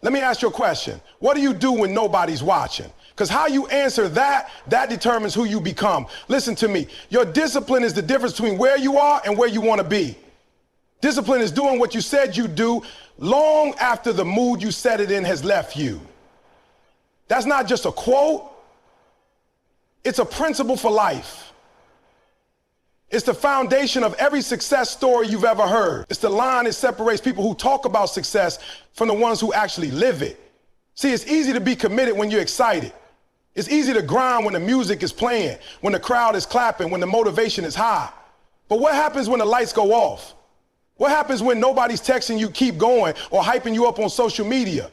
Let me ask you a question. What do you do when nobody's watching? Because how you answer that determines who you become. Listen to me. Your discipline is the difference between where you are and where you want to be. Discipline is doing what you said you do long after the mood you set it in has left you. That's not just a quote. It's a principle for life. It's the foundation of every success story you've ever heard. It's the line that separates people who talk about success from the ones who actually live it. See, it's easy to be committed when you're excited. It's easy to grind when the music is playing, when the crowd is clapping, when the motivation is high. But what happens when the lights go off? What happens when nobody's texting you keep going or hyping you up on social media?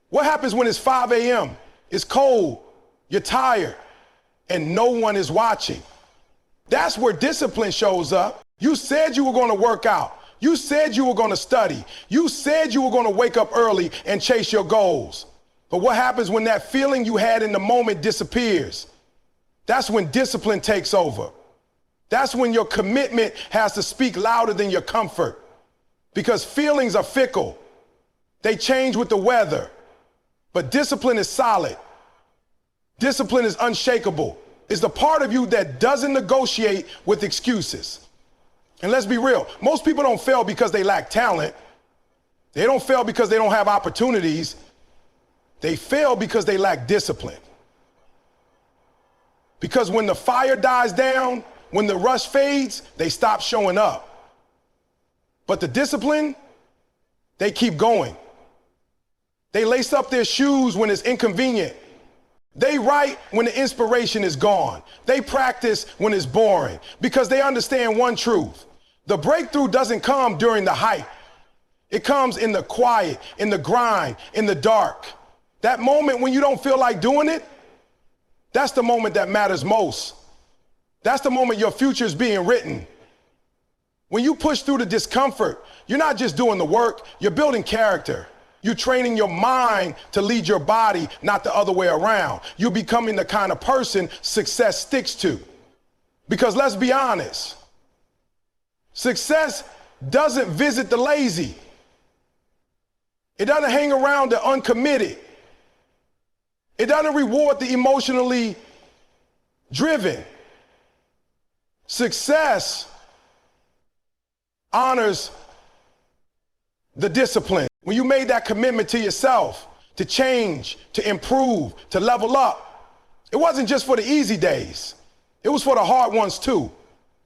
What happens when it's 5 a.m., it's cold, you're tired, and no one is watching? That's where discipline shows up. You said you were going to work out. You said you were going to study. You said you were going to wake up early and chase your goals. But what happens when that feeling you had in the moment disappears? That's when discipline takes over. That's when your commitment has to speak louder than your comfort. Because feelings are fickle. They change with the weather. But discipline is solid. Discipline is unshakable. It's the part of you that doesn't negotiate with excuses. And let's be real, most people don't fail because they lack talent. They don't fail because they don't have opportunities. They fail because they lack discipline. Because when the fire dies down, when the rush fades, they stop showing up. But the discipline, they keep going. They lace up their shoes when it's inconvenient. They write when the inspiration is gone. They practice when it's boring because they understand one truth. The breakthrough doesn't come during the hype. It comes in the quiet, in the grind, in the dark. That moment when you don't feel like doing it, that's the moment that matters most. That's the moment your future is being written. When you push through the discomfort, you're not just doing the work, you're building character. You're training your mind to lead your body, not the other way around. You're becoming the kind of person success sticks to. Because let's be honest, success doesn't visit the lazy. It doesn't hang around the uncommitted. It doesn't reward the emotionally driven. Success honors the discipline. When you made that commitment to yourself, to change, to improve, to level up, it wasn't just for the easy days. It was for the hard ones too.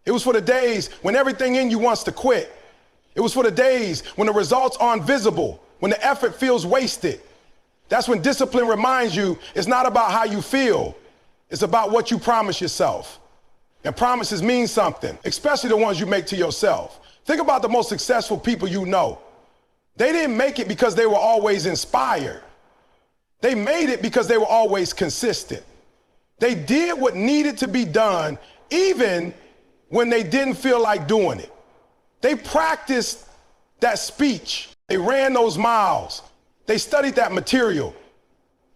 It was for the days when everything in you wants to quit. It was for the days when the results aren't visible, when the effort feels wasted. That's when discipline reminds you it's not about how you feel. It's about what you promise yourself. And promises mean something, especially the ones you make to yourself. Think about the most successful people you know. They didn't make it because they were always inspired. They made it because they were always consistent. They did what needed to be done even when they didn't feel like doing it. They practiced that speech. They ran those miles. They studied that material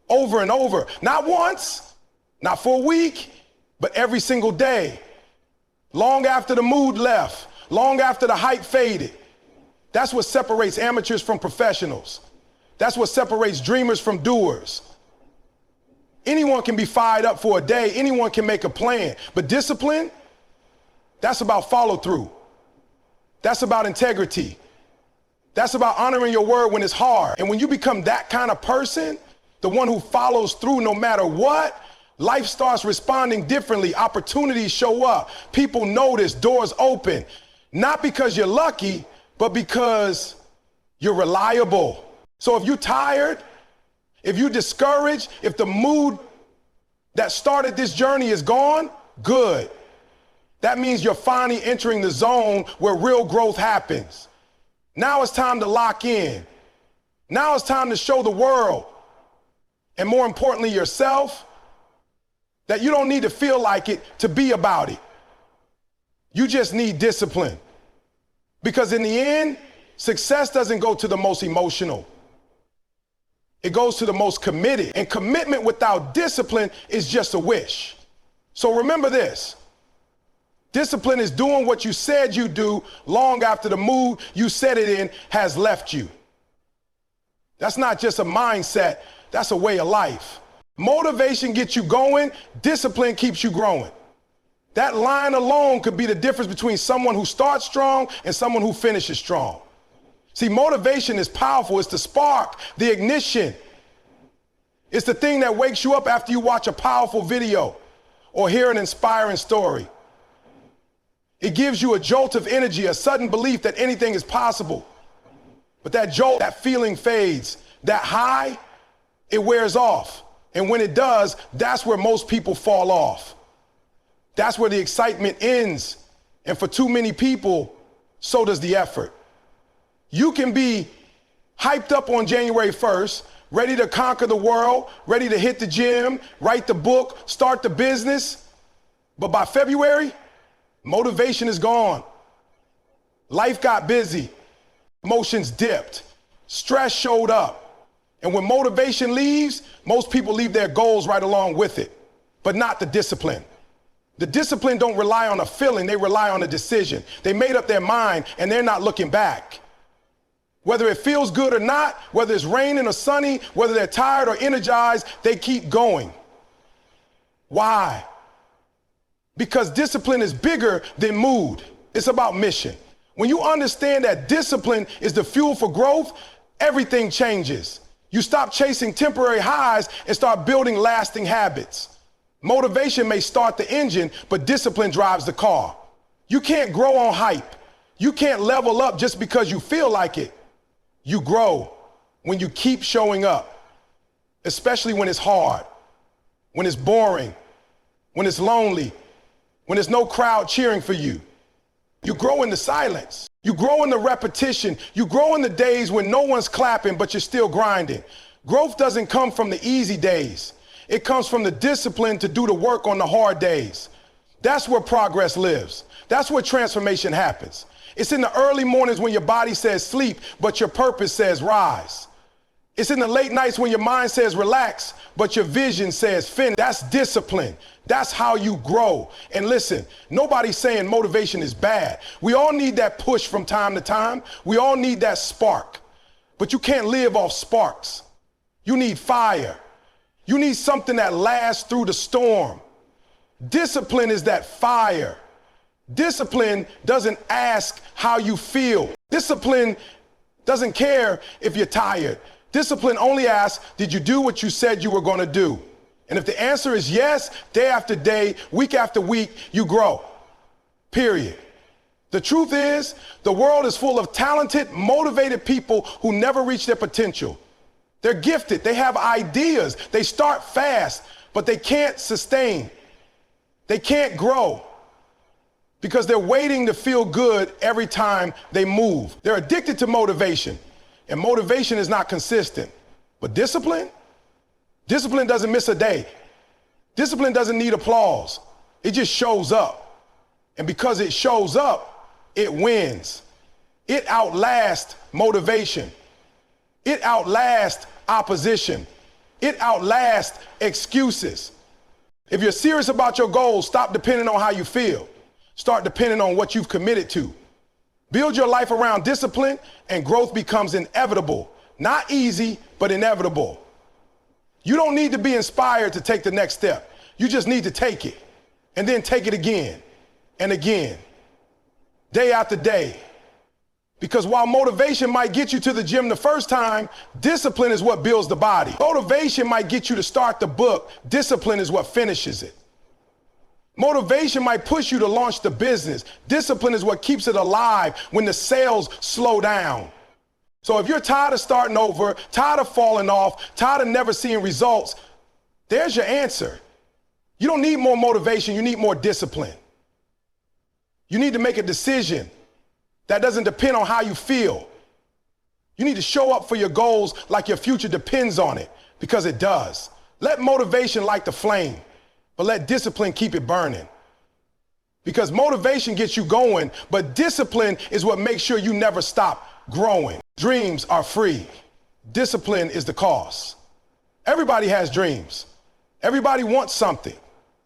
over and over. Not once, not for a week, but every single day. Long after the mood left, long after the hype faded. That's what separates amateurs from professionals. That's what separates dreamers from doers. Anyone can be fired up for a day. Anyone can make a plan. But discipline, that's about follow through. That's about integrity. That's about honoring your word when it's hard. And when you become that kind of person, the one who follows through no matter what, life starts responding differently. Opportunities show up. People notice, doors open. Not because you're lucky, but because you're reliable. So if you're tired, if you're discouraged, if the mood that started this journey is gone, good. That means you're finally entering the zone where real growth happens. Now it's time to lock in. Now it's time to show the world, and more importantly yourself, that you don't need to feel like it to be about it. You just need discipline. Because in the end, success doesn't go to the most emotional. It goes to the most committed. And commitment without discipline is just a wish. So remember this. Discipline is doing what you said you do long after the mood you set it in has left you. That's not just a mindset, that's a way of life. Motivation gets you going, discipline keeps you growing. That line alone could be the difference between someone who starts strong and someone who finishes strong. See, motivation is powerful. It's the spark, the ignition. It's the thing that wakes you up after you watch a powerful video or hear an inspiring story. It gives you a jolt of energy, a sudden belief that anything is possible. But that jolt, that feeling fades. That high, it wears off. And when it does, that's where most people fall off. That's where the excitement ends. And for too many people, so does the effort. You can be hyped up on January 1st, ready to conquer the world, ready to hit the gym, write the book, start the business. But by February, motivation is gone. Life got busy. Emotions dipped. Stress showed up. And when motivation leaves, most people leave their goals right along with it, but not the discipline. The discipline don't rely on a feeling, they rely on a decision. They made up their mind and they're not looking back. Whether it feels good or not, whether it's raining or sunny, whether they're tired or energized, they keep going. Why? Because discipline is bigger than mood. It's about mission. When you understand that discipline is the fuel for growth, everything changes. You stop chasing temporary highs and start building lasting habits. Motivation may start the engine, but discipline drives the car. You can't grow on hype. You can't level up just because you feel like it. You grow when you keep showing up, especially when it's hard, when it's boring, when it's lonely, when there's no crowd cheering for you. You grow in the silence. You grow in the repetition. You grow in the days when no one's clapping, but you're still grinding. Growth doesn't come from the easy days. It comes from the discipline to do the work on the hard days. That's where progress lives. That's where transformation happens. It's in the early mornings when your body says sleep, but your purpose says rise. It's in the late nights when your mind says relax, but your vision says finish. That's discipline. That's how you grow. And listen, nobody's saying motivation is bad. We all need that push from time to time. We all need that spark. But you can't live off sparks. You need fire. You need something that lasts through the storm. Discipline is that fire. Discipline doesn't ask how you feel. Discipline doesn't care if you're tired. Discipline only asks, did you do what you said you were going to do? And if the answer is yes, day after day, week after week, you grow. Period. The truth is, the world is full of talented, motivated people who never reach their potential. They're gifted. They have ideas. They start fast, but they can't sustain. They can't grow because they're waiting to feel good every time they move. They're addicted to motivation, and motivation is not consistent. But discipline doesn't miss a day. Discipline doesn't need applause. It just shows up. And because it shows up, it wins. It outlasts motivation. It outlasts opposition. It outlasts excuses. If you're serious about your goals, stop depending on how you feel. Start depending on what you've committed to. Build your life around discipline and growth becomes inevitable. Not easy, but inevitable. You don't need to be inspired to take the next step. You just need to take it and then take it again and again, day after day. Because while motivation might get you to the gym the first time, discipline is what builds the body. Motivation might get you to start the book. Discipline is what finishes it. Motivation might push you to launch the business. Discipline is what keeps it alive when the sales slow down. So if you're tired of starting over, tired of falling off, tired of never seeing results, there's your answer. You don't need more motivation, you need more discipline. You need to make a decision that doesn't depend on how you feel. You need to show up for your goals like your future depends on it, because it does. Let motivation light the flame, but let discipline keep it burning. Because motivation gets you going, but discipline is what makes sure you never stop growing. Dreams are free. Discipline is the cost. Everybody has dreams. Everybody wants something.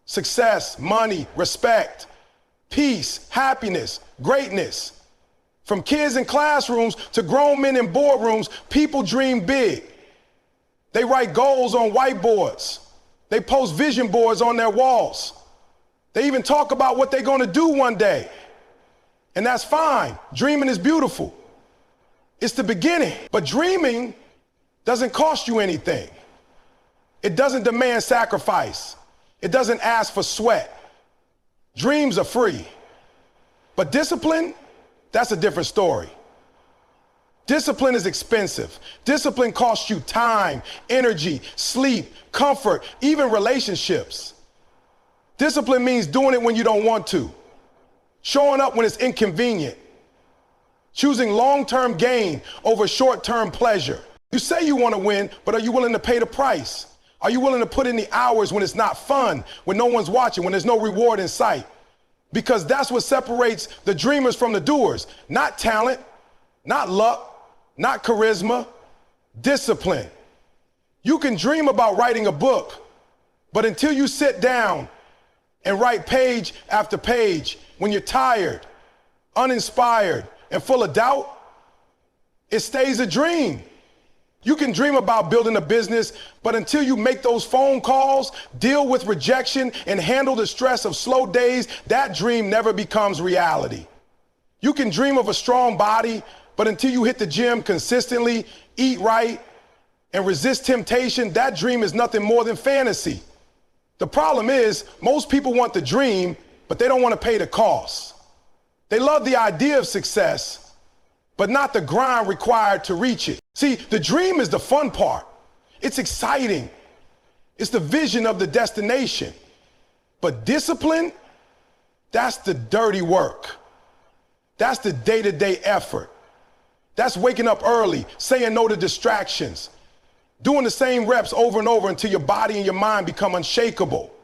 Success, money, respect, peace, happiness, greatness. From kids in classrooms to grown men in boardrooms, people dream big. They write goals on whiteboards. They post vision boards on their walls. They even talk about what they're going to do one day. And that's fine. Dreaming is beautiful. It's the beginning. But dreaming doesn't cost you anything. It doesn't demand sacrifice. It doesn't ask for sweat. Dreams are free. But discipline, that's a different story. Discipline is expensive. Discipline costs you time, energy, sleep, comfort, even relationships. Discipline means doing it when you don't want to, showing up when it's inconvenient, choosing long-term gain over short-term pleasure. You say you want to win, but are you willing to pay the price? Are you willing to put in the hours when it's not fun, when no one's watching, when there's no reward in sight? Because that's what separates the dreamers from the doers. Not talent, not luck, not charisma, discipline. You can dream about writing a book, but until you sit down and write page after page, when you're tired, uninspired, and full of doubt, it stays a dream. You can dream about building a business, but until you make those phone calls, deal with rejection, and handle the stress of slow days, that dream never becomes reality. You can dream of a strong body, but until you hit the gym consistently, eat right, and resist temptation, that dream is nothing more than fantasy. The problem is, most people want the dream, but they don't want to pay the cost. They love the idea of success, but not the grind required to reach it. See, the dream is the fun part. It's exciting. It's the vision of the destination. But discipline, that's the dirty work. That's the day-to-day effort. That's waking up early, saying no to distractions, doing the same reps over and over until your body and your mind become unshakable.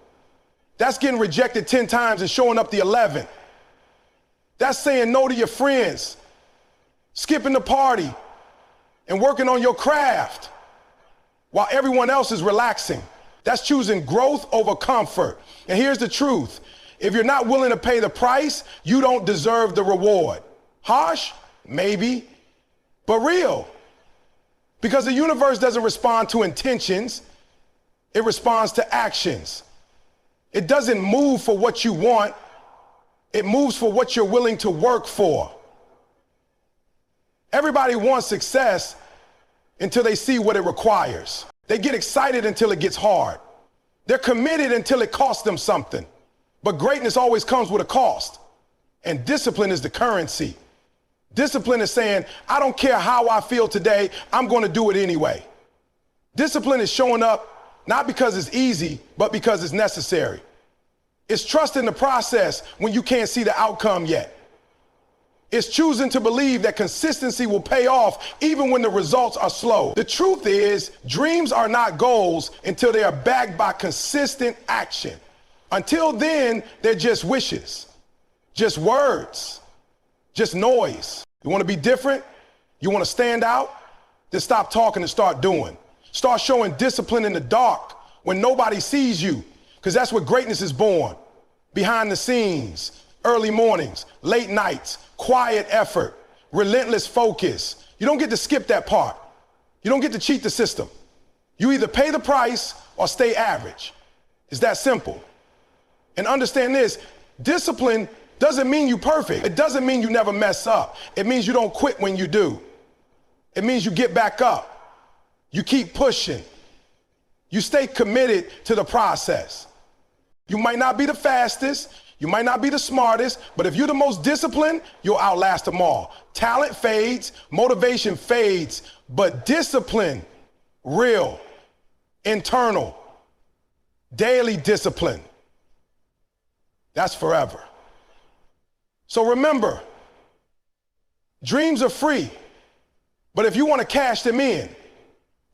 That's getting rejected 10 times and showing up the 11th. That's saying no to your friends, skipping the party, and working on your craft while everyone else is relaxing. That's choosing growth over comfort. And here's the truth. If you're not willing to pay the price, you don't deserve the reward. Harsh? Maybe. But real. Because the universe doesn't respond to intentions. It responds to actions. It doesn't move for what you want. It moves for what you're willing to work for. Everybody wants success until they see what it requires. They get excited until it gets hard. They're committed until it costs them something. But greatness always comes with a cost. And discipline is the currency. Discipline is saying, I don't care how I feel today, I'm going to do it anyway. Discipline is showing up not because it's easy, but because it's necessary. It's trusting the process when you can't see the outcome yet. It's choosing to believe that consistency will pay off even when the results are slow. The truth is, dreams are not goals until they are backed by consistent action. Until then, they're just wishes, just words, just noise. You want to be different? You want to stand out? Then stop talking and start doing. Start showing discipline in the dark when nobody sees you, because that's where greatness is born. Behind the scenes, early mornings, late nights, quiet effort, relentless focus. You don't get to skip that part. You don't get to cheat the system. You either pay the price or stay average. It's that simple. And understand this, discipline doesn't mean you're perfect. It doesn't mean you never mess up. It means you don't quit when you do. It means you get back up. You keep pushing. You stay committed to the process. You might not be the fastest, you might not be the smartest, but if you're the most disciplined, you'll outlast them all. Talent fades, motivation fades, but discipline, real, internal, daily discipline, that's forever. So remember, dreams are free, but if you want to cash them in,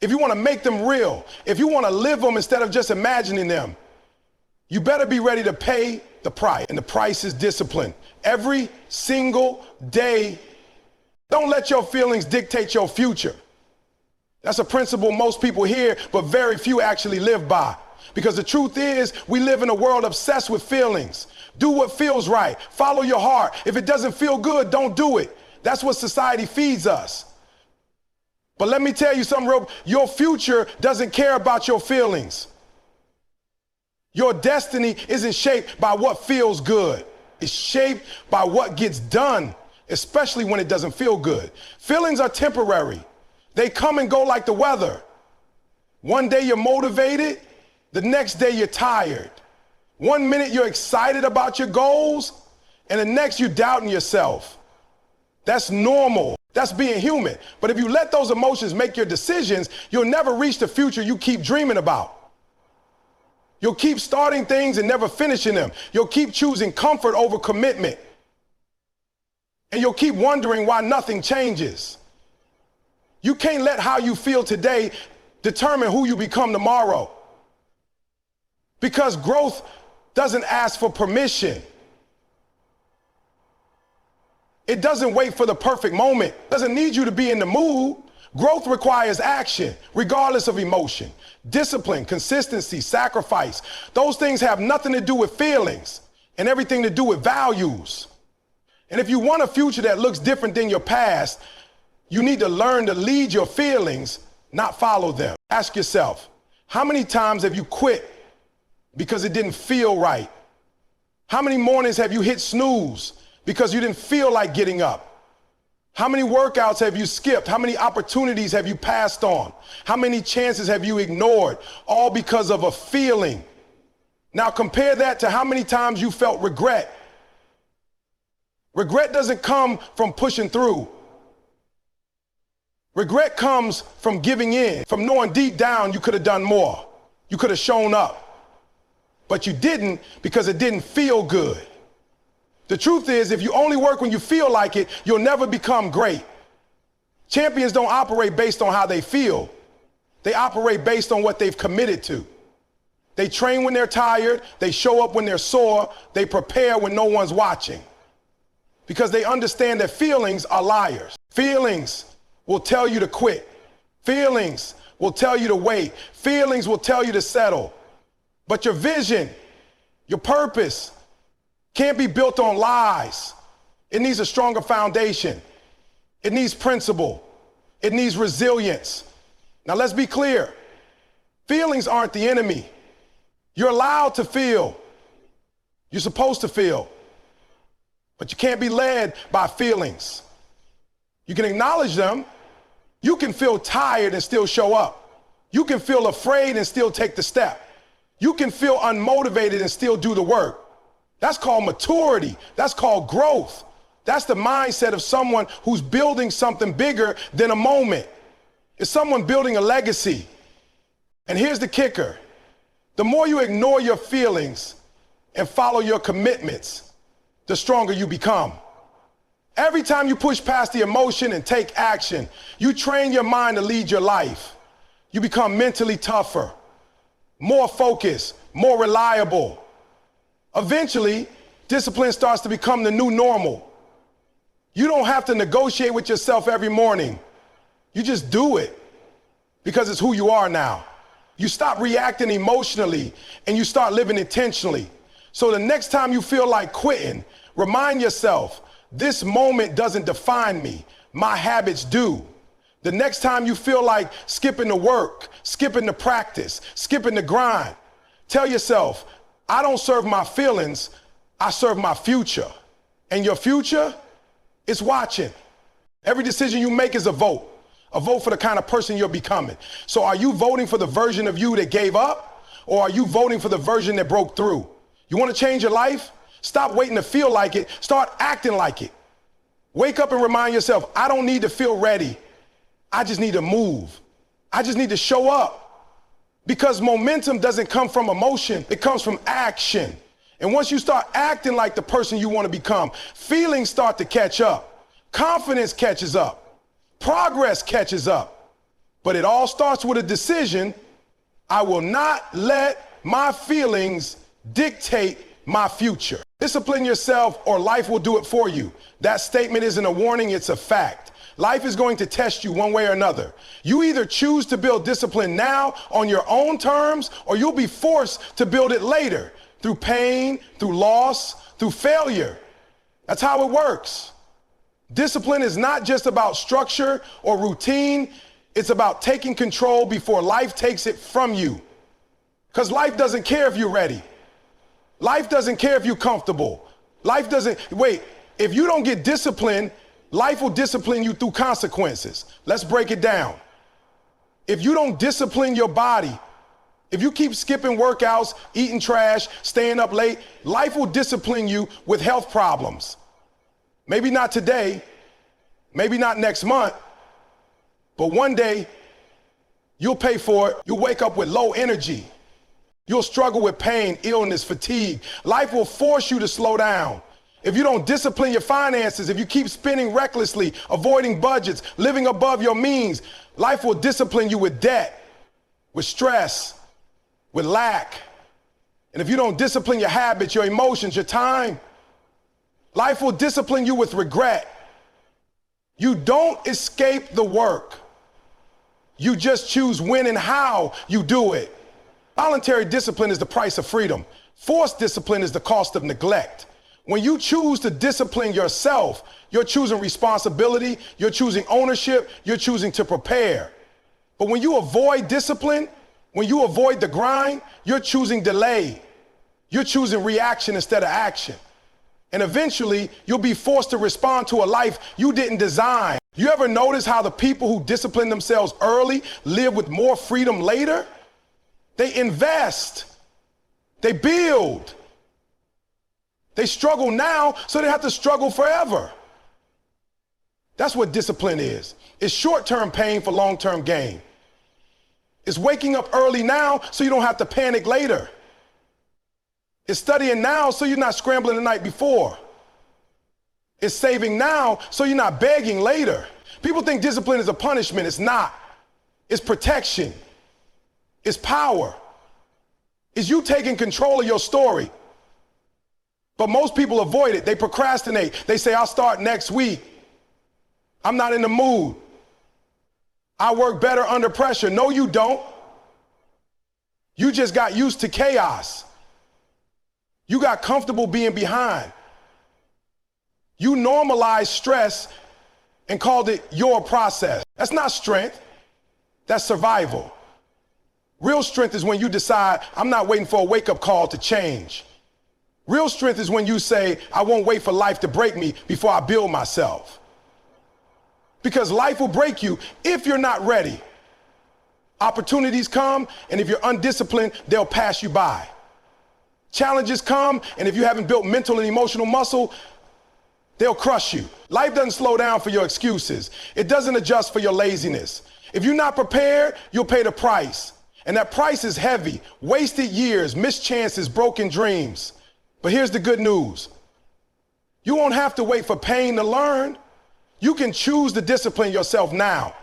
if you want to make them real, if you want to live them instead of just imagining them, you better be ready to pay the price. And the price is discipline. Every single day. Don't let your feelings dictate your future. That's a principle most people hear, but very few actually live by. Because the truth is, we live in a world obsessed with feelings. Do what feels right. Follow your heart. If it doesn't feel good, don't do it. That's what society feeds us. But let me tell you something real. Your future doesn't care about your feelings. Your destiny isn't shaped by what feels good. It's shaped by what gets done, especially when it doesn't feel good. Feelings are temporary. They come and go like the weather. One day you're motivated, the next day you're tired. One minute you're excited about your goals, and the next you're doubting yourself. That's normal. That's being human. But if you let those emotions make your decisions, you'll never reach the future you keep dreaming about. You'll keep starting things and never finishing them. You'll keep choosing comfort over commitment. And you'll keep wondering why nothing changes. You can't let how you feel today determine who you become tomorrow. Because growth doesn't ask for permission. It doesn't wait for the perfect moment. It doesn't need you to be in the mood. Growth requires action, regardless of emotion. Discipline, consistency, sacrifice. Those things have nothing to do with feelings and everything to do with values. And if you want a future that looks different than your past, you need to learn to lead your feelings, not follow them. Ask yourself, how many times have you quit because it didn't feel right? How many mornings have you hit snooze because you didn't feel like getting up? How many workouts have you skipped? How many opportunities have you passed on? How many chances have you ignored? All because of a feeling. Now compare that to how many times you felt regret. Regret doesn't come from pushing through. Regret comes from giving in, from knowing deep down you could have done more. You could have shown up. But you didn't because it didn't feel good. The truth is, if you only work when you feel like it, you'll never become great. Champions don't operate based on how they feel. They operate based on what they've committed to. They train when they're tired. They show up when they're sore. They prepare when no one's watching. Because they understand that feelings are liars. Feelings will tell you to quit. Feelings will tell you to wait. Feelings will tell you to settle. But your vision, your purpose, can't be built on lies. It needs a stronger foundation. It needs principle. It needs resilience. Now let's be clear. Feelings aren't the enemy. You're allowed to feel. You're supposed to feel. But you can't be led by feelings. You can acknowledge them. You can feel tired and still show up. You can feel afraid and still take the step. You can feel unmotivated and still do the work. That's called maturity. That's called growth. That's the mindset of someone who's building something bigger than a moment. It's someone building a legacy. And here's the kicker. The more you ignore your feelings and follow your commitments, the stronger you become. Every time you push past the emotion and take action, you train your mind to lead your life. You become mentally tougher, more focused, more reliable. Eventually, discipline starts to become the new normal. You don't have to negotiate with yourself every morning. You just do it because it's who you are now. You stop reacting emotionally and you start living intentionally. So the next time you feel like quitting, remind yourself, this moment doesn't define me. My habits do. The next time you feel like skipping the work, skipping the practice, skipping the grind, tell yourself, I don't serve my feelings, I serve my future. And your future is watching. Every decision you make is a vote for the kind of person you're becoming. So are you voting for the version of you that gave up, or are you voting for the version that broke through? You want to change your life? Stop waiting to feel like it, start acting like it. Wake up and remind yourself, I don't need to feel ready. I just need to move. I just need to show up. Because momentum doesn't come from emotion, it comes from action. And once you start acting like the person you want to become, feelings start to catch up. Confidence catches up. Progress catches up. But it all starts with a decision. I will not let my feelings dictate my future. Discipline yourself or life will do it for you. That statement isn't a warning, it's a fact. Life is going to test you one way or another. You either choose to build discipline now on your own terms, or you'll be forced to build it later through pain, through loss, through failure. That's how it works. Discipline is not just about structure or routine. It's about taking control before life takes it from you. Because life doesn't care if you're ready. Life doesn't care if you're comfortable. Life doesn't, wait, if you don't get disciplined, life will discipline you through consequences. Let's break it down. If you don't discipline your body, if you keep skipping workouts, eating trash, staying up late, life will discipline you with health problems. Maybe not today, maybe not next month, but one day you'll pay for it. You'll wake up with low energy. You'll struggle with pain, illness, fatigue. Life will force you to slow down. If you don't discipline your finances, if you keep spending recklessly, avoiding budgets, living above your means, life will discipline you with debt, with stress, with lack. And if you don't discipline your habits, your emotions, your time, life will discipline you with regret. You don't escape the work. You just choose when and how you do it. Voluntary discipline is the price of freedom. Forced discipline is the cost of neglect. When you choose to discipline yourself, you're choosing responsibility, you're choosing ownership, you're choosing to prepare. But when you avoid discipline, when you avoid the grind, you're choosing delay. You're choosing reaction instead of action. And eventually, you'll be forced to respond to a life you didn't design. You ever notice how the people who discipline themselves early live with more freedom later? They invest. They build. They struggle now, so they have to struggle forever. That's what discipline is. It's short-term pain for long-term gain. It's waking up early now so you don't have to panic later. It's studying now so you're not scrambling the night before. It's saving now so you're not begging later. People think discipline is a punishment. It's not. It's protection. It's power. It's you taking control of your story. But most people avoid it. They procrastinate. They say, I'll start next week. I'm not in the mood. I work better under pressure. No, you don't. You just got used to chaos. You got comfortable being behind. You normalized stress and called it your process. That's not strength. That's survival. Real strength is when you decide, I'm not waiting for a wake-up call to change. Real strength is when you say, I won't wait for life to break me before I build myself. Because life will break you if you're not ready. Opportunities come, and if you're undisciplined, they'll pass you by. Challenges come, and if you haven't built mental and emotional muscle, they'll crush you. Life doesn't slow down for your excuses. It doesn't adjust for your laziness. If you're not prepared, you'll pay the price. And that price is heavy. Wasted years, missed chances, broken dreams. But here's the good news. You won't have to wait for pain to learn. You can choose to discipline yourself now.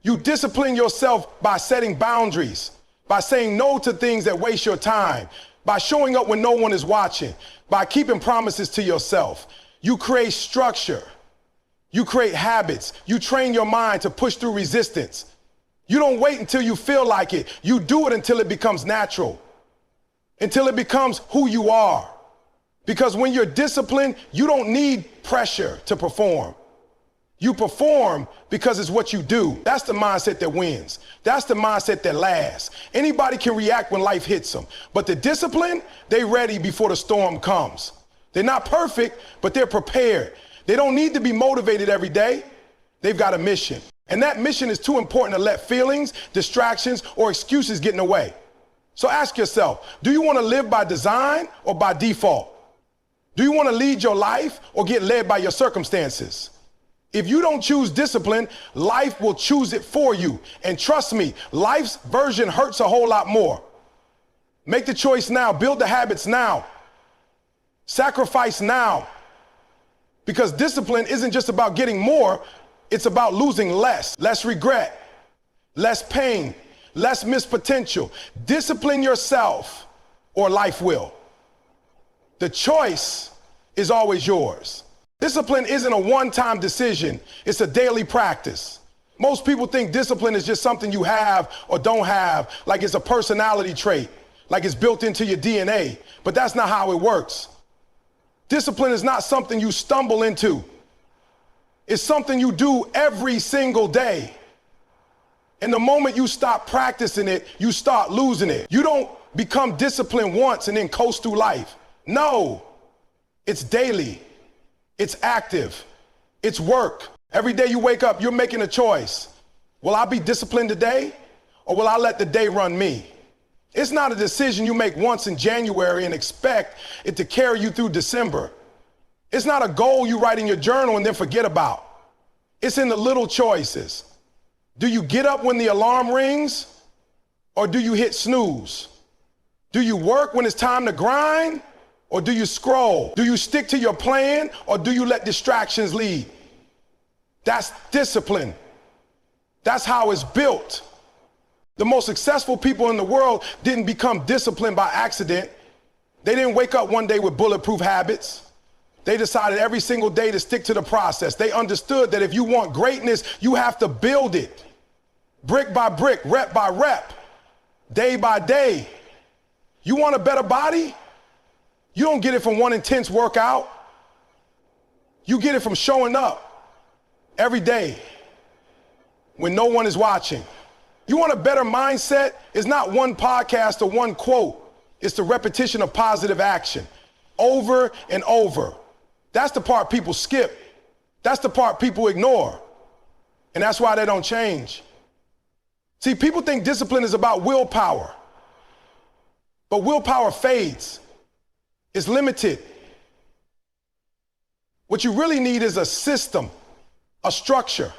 You discipline yourself by setting boundaries, by saying no to things that waste your time, by showing up when no one is watching, by keeping promises to yourself. You create structure. You create habits. You train your mind to push through resistance. You don't wait until you feel like it. You do it until it becomes natural, until it becomes who you are. Because when you're disciplined, you don't need pressure to perform. You perform because it's what you do. That's the mindset that wins. That's the mindset that lasts. Anybody can react when life hits them. But the discipline, they ready before the storm comes. They're not perfect, but they're prepared. They don't need to be motivated every day. They've got a mission. And that mission is too important to let feelings, distractions, or excuses get in the way. So ask yourself, do you want to live by design or by default? Do you want to lead your life or get led by your circumstances? If you don't choose discipline, life will choose it for you. And trust me, life's version hurts a whole lot more. Make the choice now. Build the habits now. Sacrifice now. Because discipline isn't just about getting more. It's about losing less. Less regret. Less pain. Less missed potential. Discipline yourself or life will. The choice is always yours. Discipline isn't a one-time decision. It's a daily practice. Most people think discipline is just something you have or don't have, like it's a personality trait, like it's built into your DNA. But that's not how it works. Discipline is not something you stumble into. It's something you do every single day. And the moment you stop practicing it, you start losing it. You don't become disciplined once and then coast through life. No, it's daily, it's active, it's work. Every day you wake up, you're making a choice. Will I be disciplined today, or will I let the day run me? It's not a decision you make once in January and expect it to carry you through December. It's not a goal you write in your journal and then forget about. It's in the little choices. Do you get up when the alarm rings, or do you hit snooze? Do you work when it's time to grind, or do you scroll? Do you stick to your plan, or do you let distractions lead? That's discipline. That's how it's built. The most successful people in the world didn't become disciplined by accident. They didn't wake up one day with bulletproof habits. They decided every single day to stick to the process. They understood that if you want greatness, you have to build it. Brick by brick, rep by rep, day by day. You want a better body? You don't get it from one intense workout. You get it from showing up every day when no one is watching. You want a better mindset? It's not one podcast or one quote. It's the repetition of positive action over and over. That's the part people skip. That's the part people ignore. And that's why they don't change. See, people think discipline is about willpower, but willpower fades. It's limited. What you really need is a system, a structure,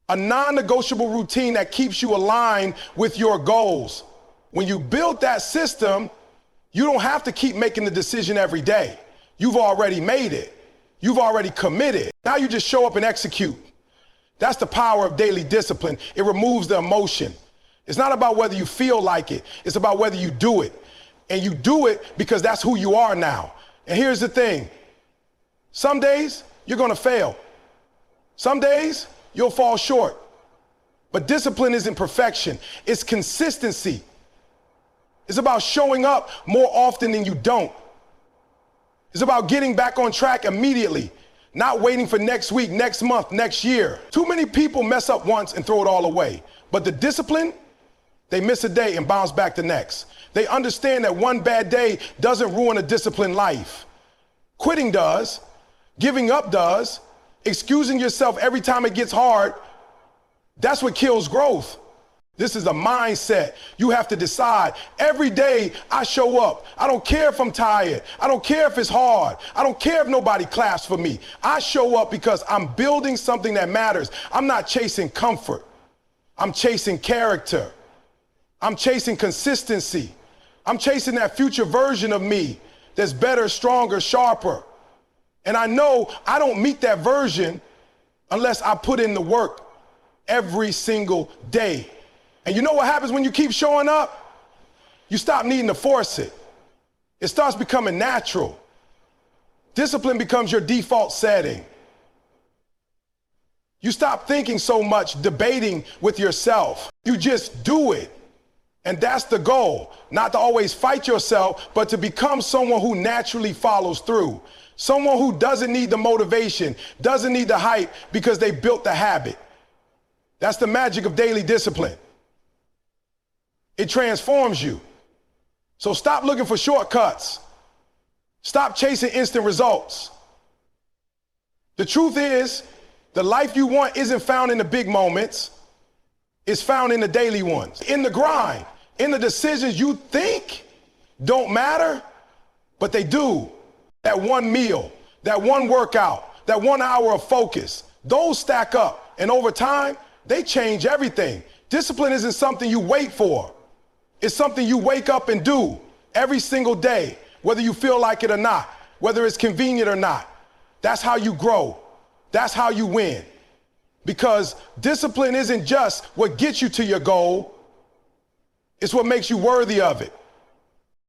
a non-negotiable routine that keeps you aligned with your goals. When you build that system, you don't have to keep making the decision every day. You've already made it. You've already committed. Now you just show up and execute. That's the power of daily discipline. It removes the emotion. It's not about whether you feel like it. It's about whether you do it. And you do it because that's who you are now. And here's the thing. Some days you're going to fail. Some days you'll fall short. But discipline isn't perfection. It's consistency. It's about showing up more often than you don't. It's about getting back on track immediately, not waiting for next week, next month, next year. Too many people mess up once and throw it all away. But the discipline, they miss a day and bounce back the next. They understand that one bad day doesn't ruin a disciplined life. Quitting does. Giving up does. Excusing yourself every time it gets hard, that's what kills growth. This is a mindset. You have to decide every day I show up. I don't care if I'm tired. I don't care if it's hard. I don't care if nobody claps for me. I show up because I'm building something that matters. I'm not chasing comfort. I'm chasing character. I'm chasing consistency. I'm chasing that future version of me that's better, stronger, sharper. And I know I don't meet that version unless I put in the work every single day. And you know what happens when you keep showing up? You stop needing to force it. It starts becoming natural. Discipline becomes your default setting. You stop thinking so much, debating with yourself. You just do it. And that's the goal. Not to always fight yourself, but to become someone who naturally follows through. Someone who doesn't need the motivation, doesn't need the hype because they built the habit. That's the magic of daily discipline. It transforms you. So stop looking for shortcuts. Stop chasing instant results. The truth is, the life you want isn't found in the big moments. It's found in the daily ones, in the grind, in the decisions you think don't matter, but they do. That one meal, that one workout, that 1 hour of focus, those stack up. And over time, they change everything. Discipline isn't something you wait for. It's something you wake up and do every single day, whether you feel like it or not, whether it's convenient or not. That's how you grow. That's how you win. Because discipline isn't just what gets you to your goal. It's what makes you worthy of it.